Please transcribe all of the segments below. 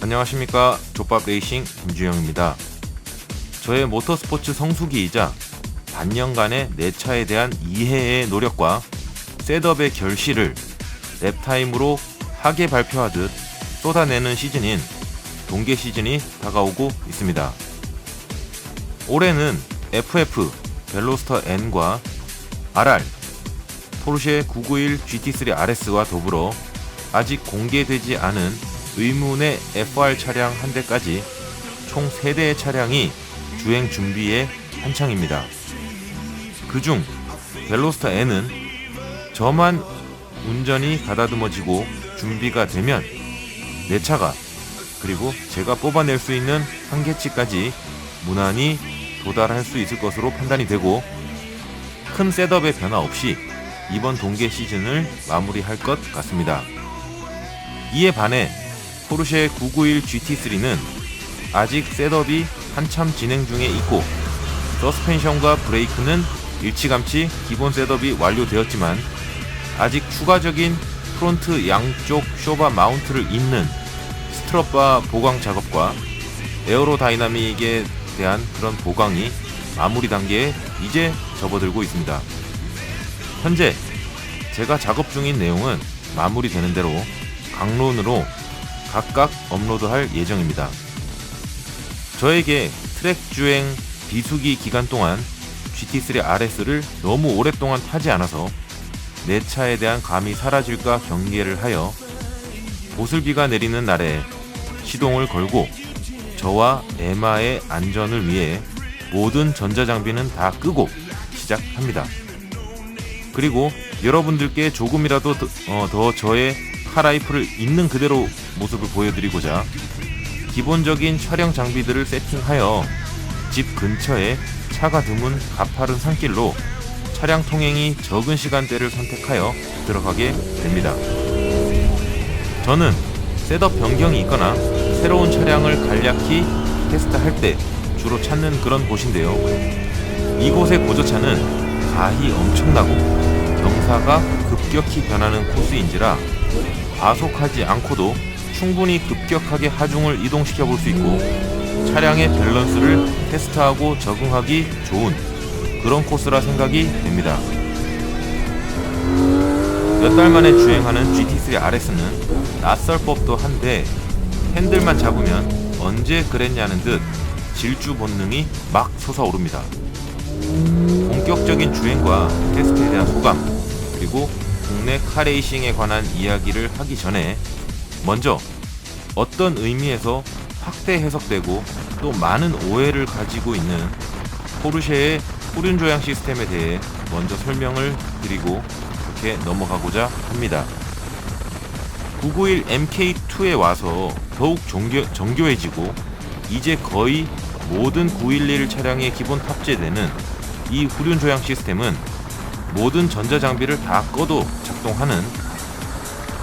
안녕하십니까. 족밥레이싱 김주영입니다. 저의 모터스포츠 성수기이자 반년간의 내 차에 대한 이해의 노력과 셋업의 결실을 랩타임으로 하게 발표하듯 쏟아내는 시즌인 동계 시즌이 다가오고 있습니다. 올해는 FF 벨로스터 N과 RR 포르쉐 991 GT3 RS와 더불어 아직 공개되지 않은 의문의 FR 차량 한 대까지 총 3대의 차량이 주행 준비에 한창입니다. 그중 벨로스터 N은 저만 운전이 가다듬어지고 준비가 되면 내 차가 그리고 제가 뽑아낼 수 있는 한계치까지 무난히 도달할 수 있을 것으로 판단이 되고 큰 셋업의 변화 없이 이번 동계 시즌을 마무리할 것 같습니다. 이에 반해 포르쉐 991 GT3는 아직 셋업이 한참 진행 중에 있고 서스펜션과 브레이크는 일찌감치 기본 셋업이 완료되었지만 아직 추가적인 프론트 양쪽 쇼바 마운트를 잇는 스트럿바 보강 작업과 에어로다이나믹에 대한 그런 보강이 마무리 단계에 이제 접어들고 있습니다. 현재 제가 작업 중인 내용은 마무리되는 대로 강론으로 각각 업로드할 예정입니다. 저에게 트랙 주행 비수기 기간 동안 GT3 RS를 너무 오랫동안 타지 않아서 내 차에 대한 감이 사라질까 경계를 하여 보슬비가 내리는 날에 시동을 걸고 저와 에마의 안전을 위해 모든 전자장비는 다 끄고 시작합니다. 그리고 여러분들께 조금이라도 더 저의 카라이프를 있는 그대로 모습을 보여드리고자 기본적인 촬영 장비들을 세팅하여 집 근처에 차가 드문 가파른 산길로 차량 통행이 적은 시간대를 선택하여 들어가게 됩니다. 저는 셋업 변경이 있거나 새로운 차량을 간략히 테스트할 때 주로 찾는 그런 곳인데요. 이곳의 고저차는 가히 엄청나고 경사가 급격히 변하는 코스인지라 과속하지 않고도 충분히 급격하게 하중을 이동시켜 볼 수 있고 차량의 밸런스를 테스트하고 적응하기 좋은 그런 코스라 생각이 됩니다. 몇 달 만에 주행하는 GT3 RS는 낯설 법도 한데 핸들만 잡으면 언제 그랬냐는 듯 질주 본능이 막 솟아오릅니다. 본격적인 주행과 테스트에 대한 소감 그리고 국내 카레이싱에 관한 이야기를 하기 전에 먼저 어떤 의미에서 확대 해석되고 또 많은 오해를 가지고 있는 포르쉐의 후륜 조향 시스템에 대해 먼저 설명을 드리고 그렇게 넘어가고자 합니다. 991 MK2에 와서 더욱 정교해지고 이제 거의 모든 911 차량에 기본 탑재되는 이 후륜 조향 시스템은 모든 전자장비를 다 꺼도 작동하는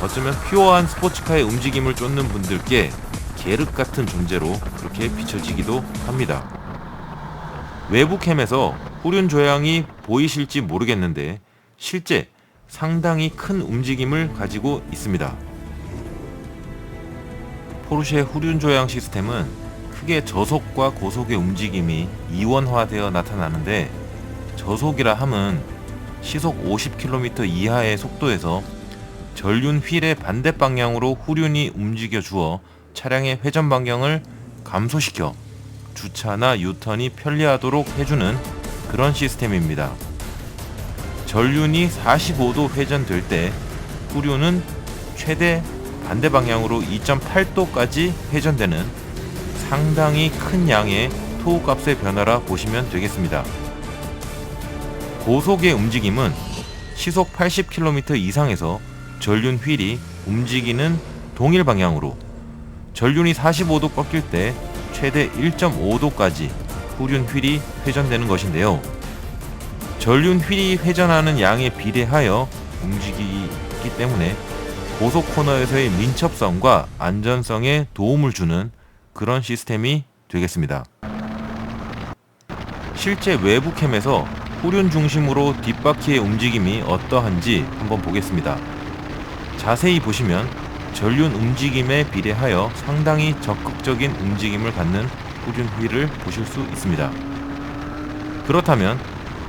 어쩌면 퓨어한 스포츠카의 움직임을 쫓는 분들께 계륵같은 존재로 그렇게 비춰지기도 합니다. 외부 캠에서 후륜 조향이 보이실지 모르겠는데 실제 상당히 큰 움직임을 가지고 있습니다. 포르쉐 후륜 조향 시스템은 크게 저속과 고속의 움직임이 이원화되어 나타나는데 저속이라 함은 시속 50km 이하의 속도에서 전륜 휠의 반대 방향으로 후륜이 움직여 주어 차량의 회전 반경을 감소시켜 주차나 유턴이 편리하도록 해주는 그런 시스템입니다. 전륜이 45도 회전될 때 후륜은 최대 반대 방향으로 2.8도까지 회전되는 상당히 큰 양의 토우값의 변화라 보시면 되겠습니다. 고속의 움직임은 시속 80km 이상에서 전륜 휠이 움직이는 동일 방향으로 전륜이 45도 꺾일 때 최대 1.5도까지 후륜 휠이 회전되는 것인데요. 전륜 휠이 회전하는 양에 비례하여 움직이기 때문에 고속 코너에서의 민첩성과 안전성에 도움을 주는 그런 시스템이 되겠습니다. 실제 외부 캠에서 후륜 중심으로 뒷바퀴의 움직임이 어떠한지 한번 보겠습니다. 자세히 보시면 전륜 움직임에 비례하여 상당히 적극적인 움직임을 갖는 후륜 휠을 보실 수 있습니다. 그렇다면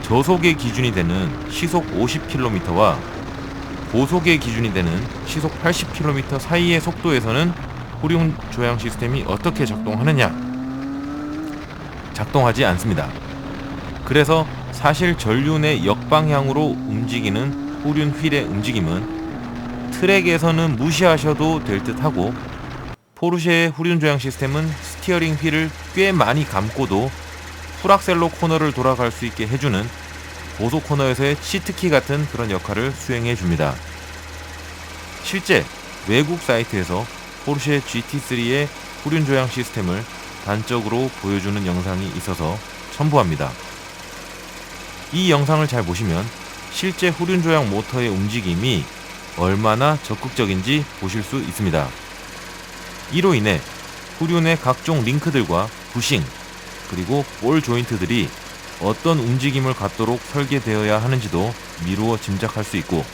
저속의 기준이 되는 시속 50km와 고속의 기준이 되는 시속 80km 사이의 속도에서는 후륜 조향 시스템이 어떻게 작동하느냐? 작동하지 않습니다. 그래서 사실 전륜의 역방향으로 움직이는 후륜 휠의 움직임은 트랙에서는 무시하셔도 될 듯하고, 포르쉐의 후륜 조향 시스템은 스티어링 휠을 꽤 많이 감고도 풀악셀로 코너를 돌아갈 수 있게 해주는 고속 코너에서의 시트키 같은 그런 역할을 수행해 줍니다. 실제 외국 사이트에서 포르쉐 GT3의 후륜 조향 시스템을 단적으로 보여주는 영상이 있어서 첨부합니다. 이 영상을 잘 보시면 실제 후륜 조향 모터의 움직임이 얼마나 적극적인지 보실 수 있습니다. 이로 인해 후륜의 각종 링크들과 부싱, 그리고 볼 조인트들이 어떤 움직임을 갖도록 설계되어야 하는지도 미루어 짐작할 수 있고,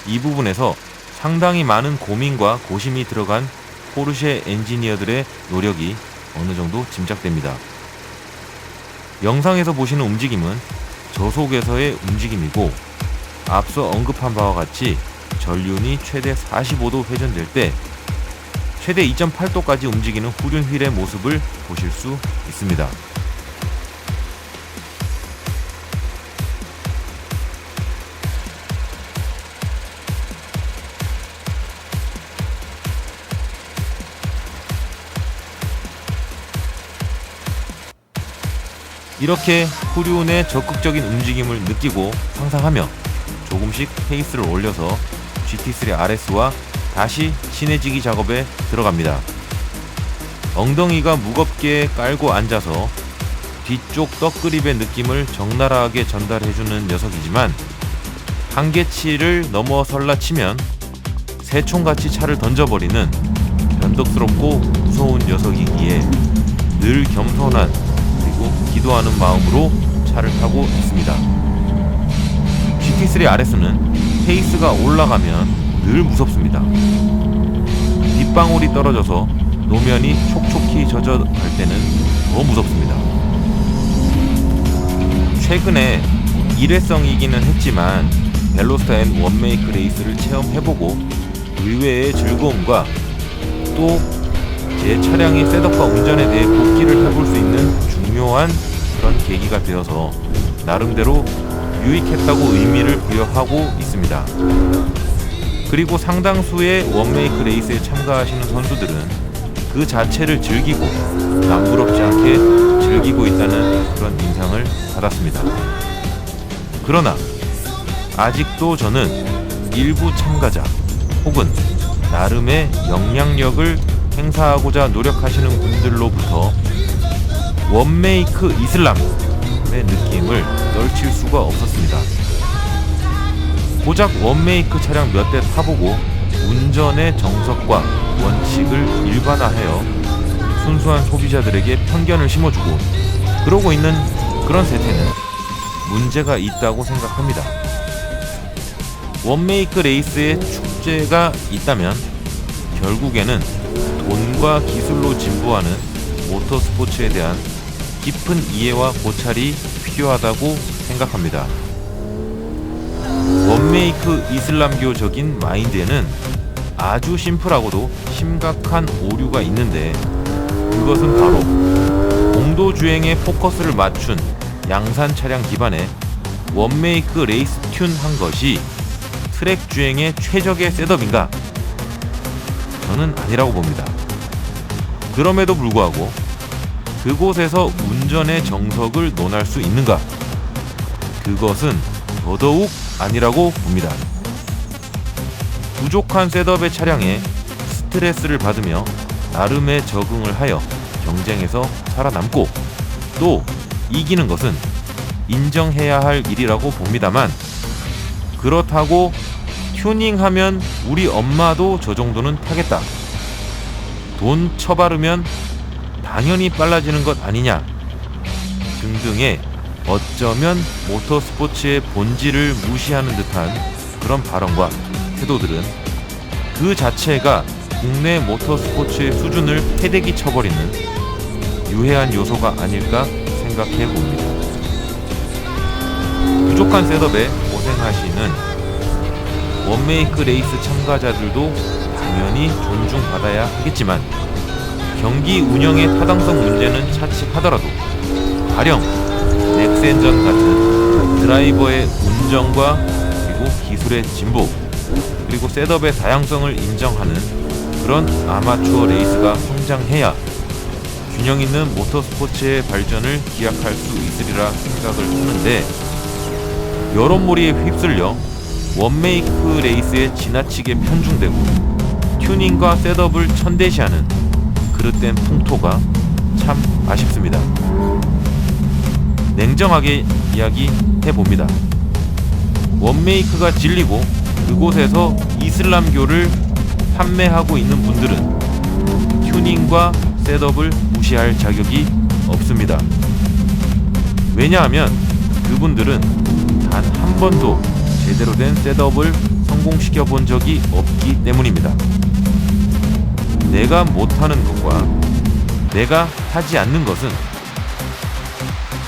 이 부분에서 상당히 많은 고민과 고심이 들어간 포르쉐 엔지니어들의 노력이 어느 정도 짐작됩니다. 영상에서 보시는 움직임은 저속에서의 움직임이고, 앞서 언급한 바와 같이 전륜이 최대 45도 회전될 때 최대 2.8도까지 움직이는 후륜 휠의 모습을 보실 수 있습니다. 이렇게 후륜의 적극적인 움직임을 느끼고 상상하며 조금씩 페이스를 올려서 GT3 RS와 다시 친해지기 작업에 들어갑니다. 엉덩이가 무겁게 깔고 앉아서 뒤쪽 떡그립의 느낌을 적나라하게 전달해주는 녀석이지만, 한계치를 넘어설라 치면 새총같이 차를 던져버리는 변덕스럽고 무서운 녀석이기에 늘 겸손한, 그리고 기도하는 마음으로 차를 타고 있습니다. GT3 RS는 페이스가 올라가면 늘 무섭습니다. 빗방울이 떨어져서 노면이 촉촉히 젖어갈 때는 더 무섭습니다. 최근에 일회성이기는 했지만 벨로스타 N 원메이크 레이스를 체험해보고 의외의 즐거움과 또 제 차량의 셋업과 운전에 대해 복기를 해볼 수 있는 중요한 그런 계기가 되어서 나름대로 유익했다고 의미를 부여하고 있습니다. 그리고 상당수의 원메이크 레이스에 참가하시는 선수들은 그 자체를 즐기고 남부럽지 않게 즐기고 있다는 그런 인상을 받았습니다. 그러나 아직도 저는 일부 참가자 혹은 나름의 영향력을 행사하고자 노력하시는 분들로부터 원메이크 이슬람의 느낌을 떨칠 수가 없었습니다. 고작 원메이크 차량 몇 대 타보고 운전의 정석과 원칙을 일반화하여 순수한 소비자들에게 편견을 심어주고 그러고 있는 그런 세태는 문제가 있다고 생각합니다. 원메이크 레이스의 축제가 있다면 결국에는 돈과 기술로 진부하는 모터스포츠에 대한 깊은 이해와 고찰이 필요하다고 생각합니다. 원메이크 이슬람교적인 마인드에는 아주 심플하고도 심각한 오류가 있는데, 그것은 바로 공도 주행에 포커스를 맞춘 양산 차량 기반의 원메이크 레이스 튠한 것이 트랙 주행의 최적의 셋업인가? 저는 아니라고 봅니다. 그럼에도 불구하고 그곳에서 운전의 정석을 논할 수 있는가? 그것은 더더욱 아니라고 봅니다. 부족한 셋업의 차량에 스트레스를 받으며 나름의 적응을 하여 경쟁에서 살아남고 또 이기는 것은 인정해야 할 일이라고 봅니다만, 그렇다고 튜닝하면 우리 엄마도 저 정도는 타겠다, 돈 처바르면 당연히 빨라지는 것 아니냐 등등의 어쩌면 모터스포츠의 본질을 무시하는 듯한 그런 발언과 태도들은 그 자체가 국내 모터스포츠의 수준을 패대기 쳐버리는 유해한 요소가 아닐까 생각해 봅니다. 부족한 셋업에 고생하시는 원메이크 레이스 참가자들도 당연히 존중받아야 하겠지만 경기 운영의 타당성 문제는 차치하더라도 가령 넥센전 같은 드라이버의 운전과 그리고 기술의 진보 그리고 셋업의 다양성을 인정하는 그런 아마추어 레이스가 성장해야 균형 있는 모터스포츠의 발전을 기약할 수 있으리라 생각을 하는데, 여론몰이에 휩쓸려 원메이크 레이스에 지나치게 편중되고 튜닝과 셋업을 천대시하는 그릇된 풍토가 참 아쉽습니다. 냉정하게 이야기해봅니다. 원메이크가 진리고 그곳에서 이슬람교를 판매하고 있는 분들은 튜닝과 셋업을 무시할 자격이 없습니다. 왜냐하면 그분들은 단 한 번도 제대로 된 셋업을 성공시켜 본 적이 없기 때문입니다. 내가 못하는 것과 내가 하지 않는 것은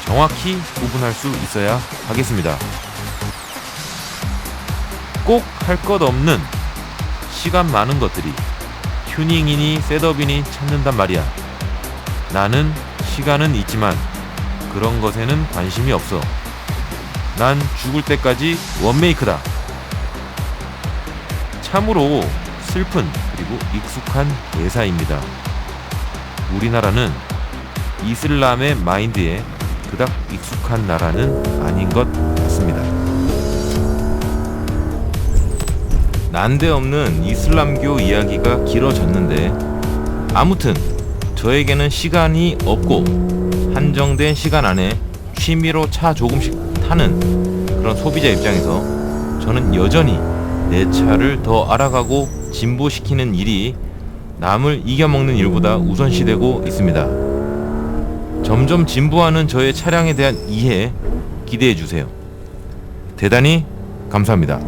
정확히 구분할 수 있어야 하겠습니다. 꼭 할 것 없는 시간 많은 것들이 튜닝이니 셋업이니 찾는단 말이야. 나는 시간은 있지만 그런 것에는 관심이 없어. 난 죽을 때까지 원메이크다. 참으로 슬픈 그리고 익숙한 대사입니다. 우리나라는 이슬람의 마인드에 그닥 익숙한 나라는 아닌 것 같습니다. 난데없는 이슬람교 이야기가 길어졌는데, 아무튼 저에게는 시간이 없고 한정된 시간 안에 취미로 차 조금씩 타는 그런 소비자 입장에서 저는 여전히 내 차를 더 알아가고 진보시키는 일이 남을 이겨먹는 일보다 우선시되고 있습니다. 점점 진보하는 저의 차량에 대한 이해 기대해주세요. 대단히 감사합니다.